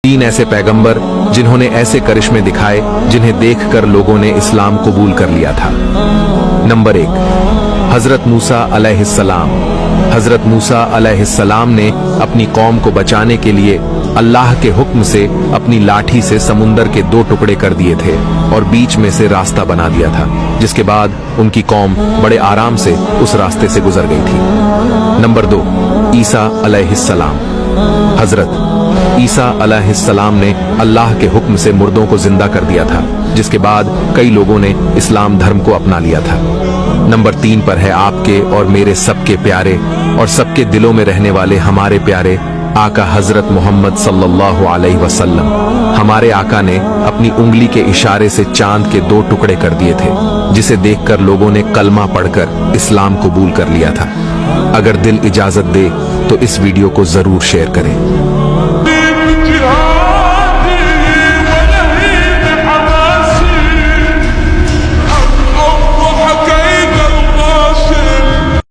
तीन ऐसे पैगंबर जिन्होंने ऐसे करिश्मे दिखाए जिन्हें देखकर लोगों ने इस्लाम कबूल कर लिया था। नंबर 1, हजरत मूसा अलैहिस्सलाम। हजरत मूसा अलैहिस्सलाम ने अपनी कौम को बचाने के लिए अल्लाह के हुक्म से अपनी लाठी से समुंदर के 2 टुकड़े कर दिए थे और बीच में से रास्ता बना दिया था, जिसके बाद उनकी कौम बड़े आराम से उस रास्ते से गुजर गई थी। नंबर 2, ईसा अलैहिस्सलाम। हजरत ईसा अलैहिस्सलाम ने अल्लाह के हुक्म से मुर्दों को जिंदा कर दिया था, जिसके बाद कई लोगों ने इस्लाम धर्म को अपना लिया था। नंबर 3 पर है आपके और मेरे सबके प्यारे और सबके दिलों में रहने वाले हमारे प्यारे आका हजरत मोहम्मद सल्लल्लाहु अलैहि वसल्लम। हमारे आका ने अपनी उंगली के इशारे से चांद के 2 टुकड़े कर दिए थे, जिसे देखकर लोगों ने कलमा पढ़कर इस्लाम कबूल कर लिया था। अगर दिल इजाजत दे तो इस वीडियो को जरूर शेयर करें।